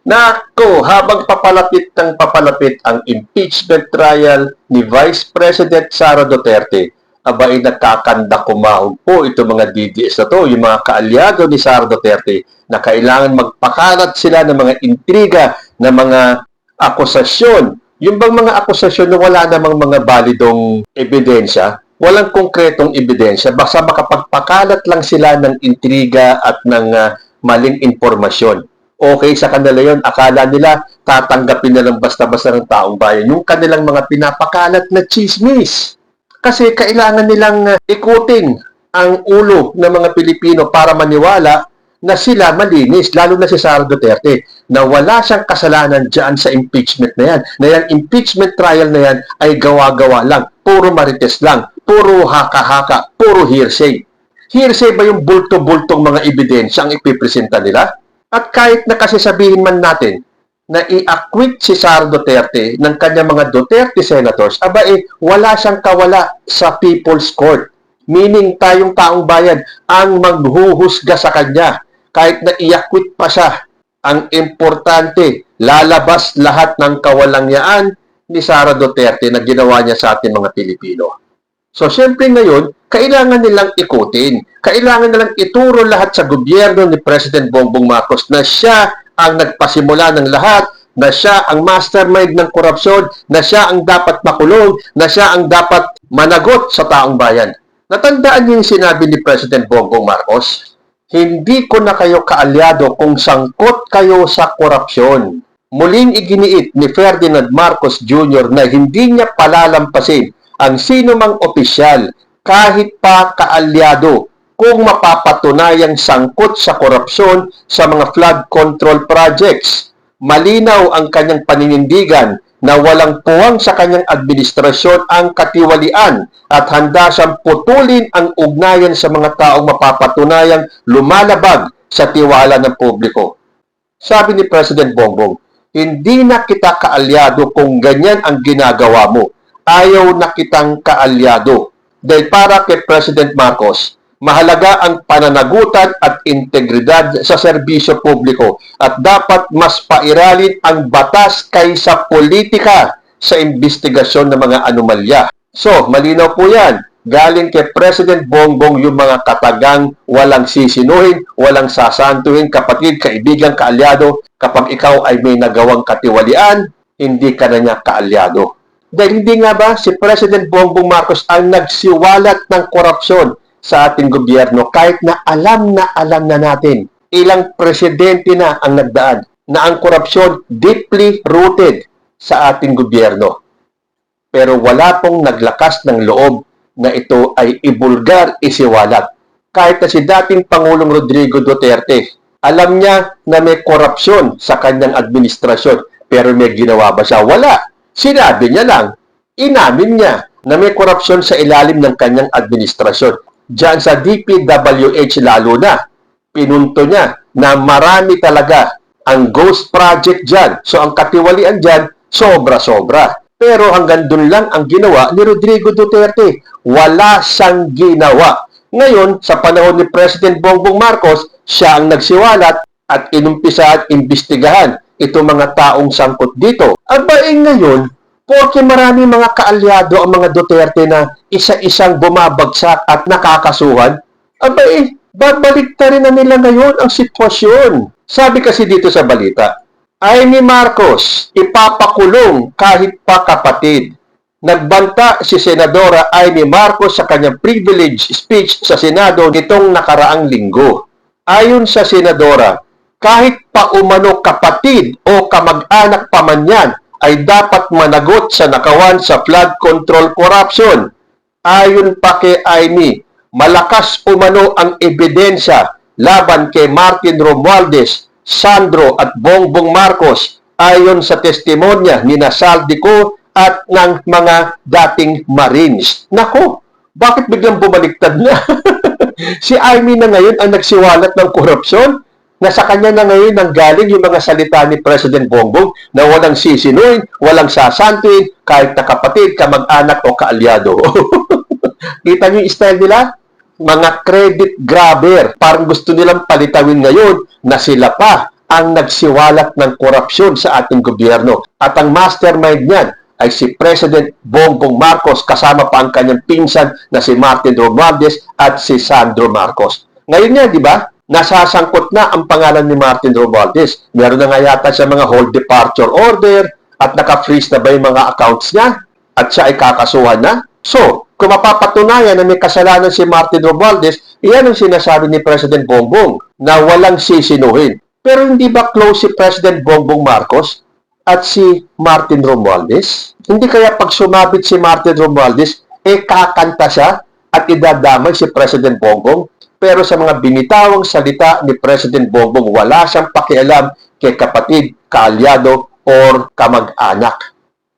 Nako, habang papalapit ng papalapit ang impeachment trial ni Vice President Sara Duterte, abay nagkakanda kumahog po itong mga DDS na to, yung mga kaalyado ni Sara Duterte, na kailangan magpakalat sila ng mga intriga, ng mga akusasyon. Yung bang mga akusasyon na wala namang mga balidong ebidensya, walang konkretong ebidensya, basta makapagpakalat lang sila ng intriga at ng maling impormasyon. Okay sa kanila yon, akala nila tatanggapin na lang basta-basta ng taong bayan yung kanilang mga pinapakalat na chismis. Kasi kailangan nilang ikutin ang ulo ng mga Pilipino para maniwala na sila malinis, lalo na si Sara Duterte, na wala siyang kasalanan dyan sa impeachment na yan. Na yung impeachment trial na yan ay gawa-gawa lang, puro marites lang, puro haka-haka, puro hearsay. Hearsay ba yung bulto-bultong mga ebidensya ang ipipresenta nila? At kahit na kasi sabihin man natin na i-acquit si Sara Duterte ng kanyang mga Duterte senators, wala siyang kawala sa People's Court. Meaning tayong taong bayan ang maghuhusga sa kanya. Kahit na i-acquit pa siya, ang importante, lalabas lahat ng kawalangyaan ni Sara Duterte na ginawa niya sa ating mga Pilipino. So, siyempre ngayon, kailangan nilang ikutin. Kailangan nilang ituro lahat sa gobyerno ni President Bongbong Marcos na siya ang nagpasimula ng lahat, na siya ang mastermind ng korupsyon, na siya ang dapat makulong, na siya ang dapat managot sa taong bayan. Natandaan niyo yung sinabi ni President Bongbong Marcos? Hindi ko na kayo kaalyado kung sangkot kayo sa korupsyon. Muling iginiit ni Ferdinand Marcos Jr. na hindi niya palalampasin ang sino mang opisyal, kahit pa kaalyado, kung mapapatunayang sangkot sa korupsyon sa mga flood control projects. Malinaw ang kanyang paninindigan na walang puwang sa kanyang administrasyon ang katiwalian at handa siyang putulin ang ugnayan sa mga taong mapapatunayang lumalabag sa tiwala ng publiko. Sabi ni President Bongbong, hindi na kita kaalyado kung ganyan ang ginagawa mo. Ayaw na kitang kaalyado. Dahil para kay President Marcos, mahalaga ang pananagutan at integridad sa serbisyo publiko at dapat mas pairalin ang batas kaysa politika sa investigasyon ng mga anomalya. So, malinaw po yan. Galing kay President Bongbong yung mga katagang walang sisinuhin, walang sasantuhin, kapatid, kaibigan, kaalyado. Kapag ikaw ay may nagawang katiwalian, hindi ka na niya kaalyado. Dahil hindi nga ba si President Bongbong Marcos ang nagsiwalat ng korupsyon sa ating gobyerno kahit na alam na natin, ilang presidente na ang nagdaan na ang korupsyon deeply rooted sa ating gobyerno. Pero wala pong naglakas ng loob na ito ay ibulgar, isiwalat. Kahit na si dating Pangulong Rodrigo Duterte, alam niya na may korupsyon sa kanyang administrasyon, pero may ginawa ba siya? Wala. Sinabi niya lang, inamin niya na may korupsyon sa ilalim ng kanyang administrasyon. Diyan sa DPWH lalo na, pinunto niya na marami talaga ang ghost project diyan. So ang katiwalian diyan, sobra-sobra. Pero hanggang dun lang ang ginawa ni Rodrigo Duterte. Wala siyang ginawa. Ngayon, sa panahon ni President Bongbong Marcos, siya ang nagsiwalat at inumpisa at imbestigahan itong mga taong sangkot dito. Ngayon, porque marami mga kaalyado ang mga Duterte na isa-isang bumabagsak at nakakasuhan, babalik na rin na nila ngayon ang sitwasyon. Sabi kasi dito sa balita, Amy Marcos, ipapakulong kahit pa kapatid. Nagbanta si Senadora Amy Marcos sa kanyang privilege speech sa Senado nitong nakaraang linggo. Ayon sa Senadora, kahit pa umano kapatid o kamag-anak pa man yan, ay dapat managot sa nakawan sa flood control corruption. Ayon pa kay Amy, malakas umano ang ebidensya laban kay Martin Romualdez, Sandro at Bongbong Marcos ayon sa testimonya ni Saldico at ng mga dating Marines. Nako, bakit biglang bumaliktad na? Si Amy na ngayon ang nagsiwalat ng korupsyon? Na sa kanya na ngayon nanggaling yung mga salita ni President Bongbong na walang sisinuin, walang sasantuin, kahit na kapatid, kamag-anak o kaalyado. Kita niyo yung style nila? Mga credit grabber. Parang gusto nilang palitawin ngayon na sila pa ang nagsiwalat ng korupsyon sa ating gobyerno. At ang mastermind niyan ay si President Bongbong Marcos kasama pa ang kanyang pinsan na si Martin Romualdez at si Sandro Marcos. Ngayon nga, di ba, nasasangkot na ang pangalan ni Martin Romualdez. Meron na nga yata siya mga hold departure order at naka-freeze na ba yung mga accounts niya at siya ay kakasuhan na. So, kung mapapatunayan na may kasalanan si Martin Romualdez, iyan ang sinasabi ni President Bongbong na walang sisinuhin. Pero hindi ba close si President Bongbong Marcos at si Martin Romualdez? Hindi kaya pag sumabit si Martin Romualdez, kakanta siya at idadamay si President Bongbong? Pero sa mga binitawang salita ni President Bongbong, wala siyang pakialam kay kapatid, kaalyado, or kamag-anak.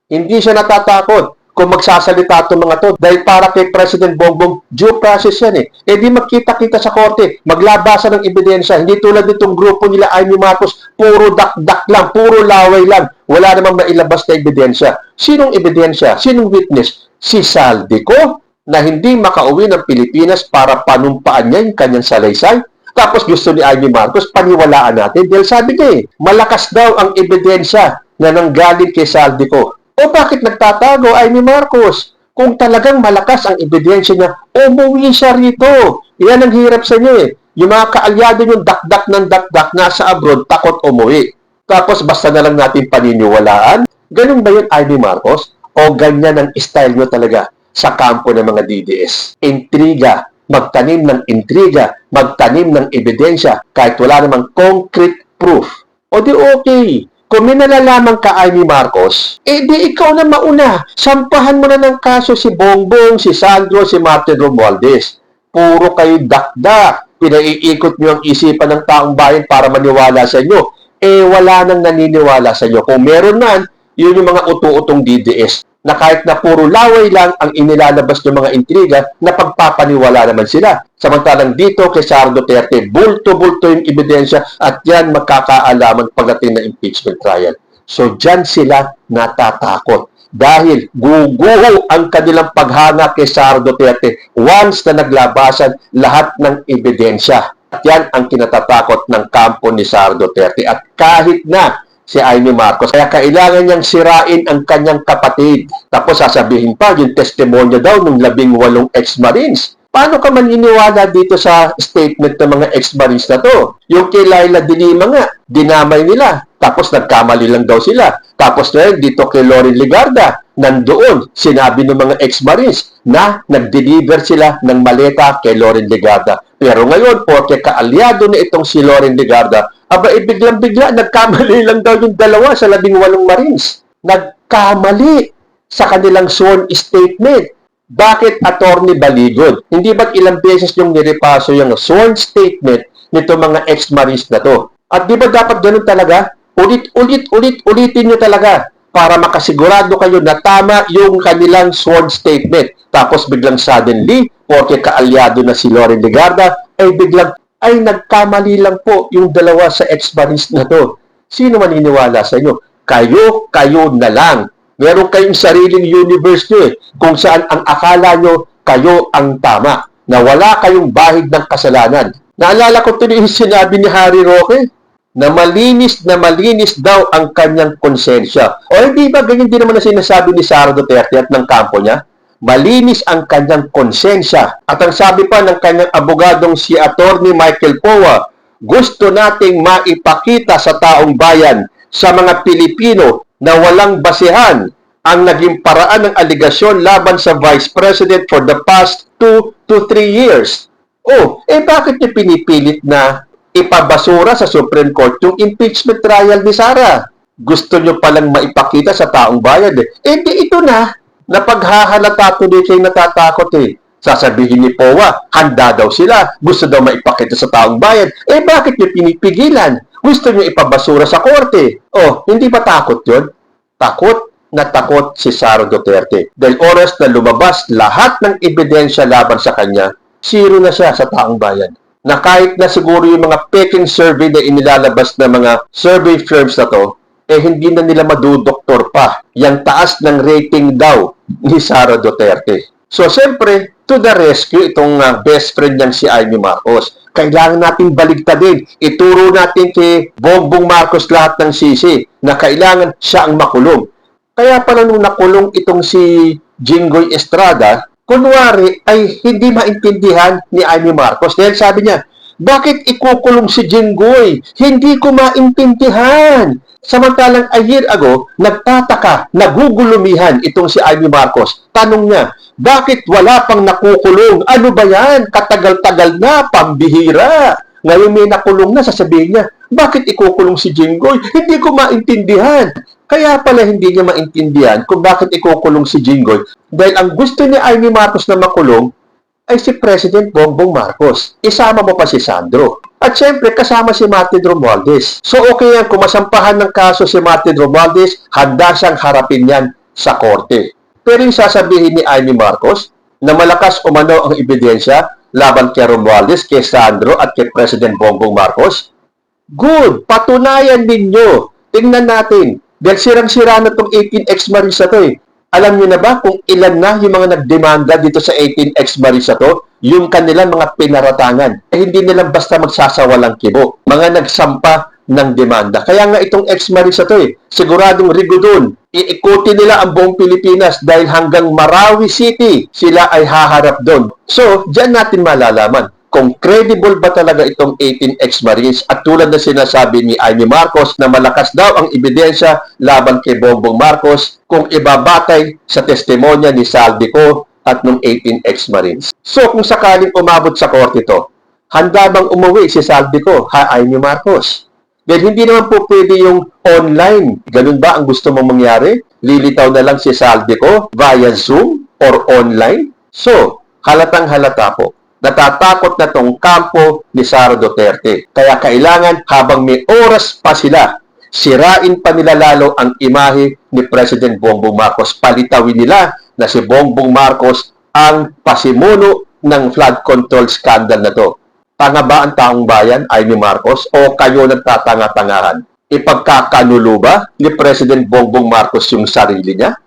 Hindi siya natatakot kung magsasalita itong mga to dahil para kay President Bongbong, due process yan eh. E di magkita-kita sa korte, maglabasan ng ebidensya. Hindi tulad nitong grupo nila Amy Marcos, puro dakdak lang, puro laway lang. Wala namang mailabas na ebidensya. Sinong ebidensya? Sinong witness? Si Saldico na hindi makauwi ng Pilipinas para panumpaan niya yung kanyang salaysay. Tapos gusto ni Amy Marcos, paniwalaan natin. Dahil sabi niya malakas daw ang ebidensya na nanggaling kay Saldico. O bakit nagtatago Amy Marcos? Kung talagang malakas ang ebidensya niya, umuwi siya rito. Yan ang hirap sa inyo eh. Yung mga kaalyado yung dakdak ng dakdak nasa abroad, takot umuwi. Tapos basta na lang natin paniniwalaan. Ganun ba yun Amy Marcos? O ganyan ang style nyo talaga sa kampo ng mga DDS? Intriga. Magtanim ng intriga, magtanim ng ebidensya kahit wala namang concrete proof. O di okay. Kung may nalalaman ka, Amy Marcos, di ikaw na mauna. Sampahan mo na ng kaso si Bongbong, si Sandro, si Martin Romualdez. Puro kayo dakdak. Pinaiikot nyo ang isipan ng taong bayan para maniwala sa inyo. Wala nang naniniwala sa inyo. Kung meron man, yun yung mga utu-utong DDS na kahit na puro laway lang ang inilalabas ng mga intriga na pagpapaniwala naman sila. Samantalang dito kay Sara Duterte, bulto-bulto yung ebidensya at yan magkakaalaman pagdating na impeachment trial. So dyan sila natatakot dahil guguho ang kanilang paghanga kay Sara Duterte once na naglabasan lahat ng ebidensya. At yan ang kinatatakot ng kampo ni Sara Duterte. At kahit na si Amy Marcos, kaya kailangan niyang sirain ang kanyang kapatid. Tapos sasabihin pa, yung testimonya daw ng 18 ex-Marines. Paano ka maniniwala dito sa statement ng mga ex-Marines na to? Yung kay Laila de Lima nga, dinamay nila. Tapos nagkamali lang daw sila. Tapos na dito kay Loren Legarda, nandoon, sinabi ng mga ex-Marines na nag-deliver sila ng maleta kay Loren Legarda. Pero ngayon, porque kaalyado na itong si Loren Legarda, biglang-bigla, nagkamali lang daw yung dalawa sa 18 Marines. Nagkamali sa kanilang sworn statement. Bakit Attorney Baligon? Hindi ba't ilang beses yung nirepaso yung sworn statement nito mga ex-Marines na to? At di ba dapat ganun talaga? Ulitin nyo talaga para makasigurado kayo na tama yung kanilang sworn statement. Tapos biglang suddenly, porque kaalyado na si Loren Legarda, ay nagkamali lang po yung dalawa sa ex-Marines na to. Sino maniniwala sa inyo? Kayo na lang. Meron kayong sariling universe nyo kung saan ang akala nyo kayo ang tama. Na wala kayong bahid ng kasalanan. Naalala ko ito yung sinabi ni Harry Roque na malinis daw ang kanyang konsensya. O hindi ba ganyan din naman na sinasabi ni Sara Duterte at ng kampo niya? Malinis ang kanyang konsensya. At ang sabi pa ng kanyang abogadong si Attorney Michael Powa, gusto nating maipakita sa taong bayan, sa mga Pilipino, na walang basehan ang naging paraan ng aligasyon laban sa Vice President for the past 2 to 3 years. Bakit niyo pinipilit na ipabasura sa Supreme Court yung impeachment trial ni Sara? Gusto niyo palang maipakita sa taong bayan ito na paghahalata tuloy kayo natatakot Sasabihin ni Powa, handa daw sila, gusto daw maipakita sa taong bayan. Bakit niyo pinipigilan? Gusto niyo ipabasura sa korte. Hindi ba takot yun? Takot na takot si Sara Duterte. Dahil oras na lumabas lahat ng ebidensya laban sa kanya, zero na siya sa taong bayan. Na kahit na siguro yung mga peking survey na inilalabas ng mga survey firms na to, hindi na nila madudoktor pa yung taas ng rating daw ni Sara Duterte. So, siyempre, to the rescue itong best friend niyang si Amy Marcos. kailangan nating baligtadin. Ituro natin kay Bongbong Marcos lahat ng sisi na kailangan siya ang makulong. Kaya pala nung nakulong itong si Jinggoy Estrada, kunwari ay hindi maintindihan ni Amy Marcos. Dahil sabi niya, bakit ikukulong si Jinggoy? Hindi ko maintindihan. Samantalang a year ago, nagtataka, nagugulumihan itong si Amy Marcos. Tanong niya, bakit wala pang nakukulong? Ano ba yan? Katagal-tagal na, pambihira. Ngayon may nakulong na, sasabihin niya, bakit ikukulong si Jinggoy? Hindi ko maintindihan. Kaya pala hindi niya maintindihan kung bakit ikukulong si Jinggoy. Dahil ang gusto ni Amy Marcos na makulong ay si President Bongbong Marcos. Isama mo pa si Sandro. At syempre, kasama si Martin Romualdez. So okay yan, kung masampahan ng kaso si Martin Romualdez, handa siyang harapin yan sa korte. Pero yung sasabihin ni Amy Marcos na malakas umano ang ebidensya laban kay Romualdez, kay Sandro at kay President Bongbong Marcos, good, patunayan ninyo. Tingnan natin. Dahil sirang-sira na itong 18X Maris na to eh. Alam niyo na ba kung ilan na yung mga nagdemanda dito sa 18X Maris na to? Yung kanilang mga pinaratangan. Eh, hindi nila basta magsasawalang kibo. Mga nagsampa ng demanda. Kaya nga itong X Maris na to eh. Siguradong rigodon. Iikuti nila ang buong Pilipinas dahil hanggang Marawi City sila ay haharap doon. So, diyan natin malalaman kung credible ba talaga itong 18X Marines at tulad na sinasabi ni Amy Marcos na malakas daw ang ebidensya laban kay Bongbong Marcos kung ibabatay sa testimonya ni Saldico at ng 18X Marines. So kung sakaling umabot sa korte ito, handa bang umuwi si Saldico, Amy Marcos? Dahil hindi naman po pwede yung online. Ganun ba ang gusto mong mangyari? Lilitaw na lang si Saldico via Zoom or online? So, halatang halata po. Natatakot na tong kampo ni Sara Duterte. Kaya kailangan habang may oras pa sila, sirain pa nila lalo ang imahe ni President Bongbong Marcos. Palitawin nila na si Bongbong Marcos ang pasimuno ng flood control scandal na to. Tanga ba ang taong bayan, Amy Marcos, o kayo nagtatanga-tangahan? Ipagkakanulo ba ni President Bongbong Marcos yung sarili niya?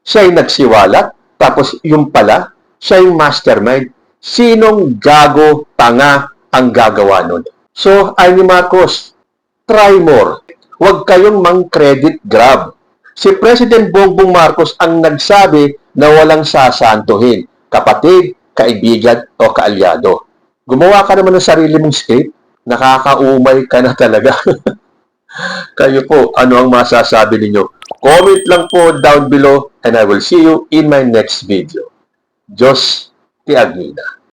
Siya yung nagsiwalat, tapos yung pala, siya yung mastermind. Sinong gago, tanga ang gagawa nun? So, Amy Marcos, try more. Huwag kayong mang-credit grab. Si President Bongbong Marcos ang nagsabi na walang sasantuhin, kapatid, kaibigan o kaalyado. Gumawa ka naman ng sarili mong script, nakakaumay ka na talaga. Kayo po, ano ang masasabi ninyo? Comment lang po down below and I will see you in my next video. Diyos ti Agnina.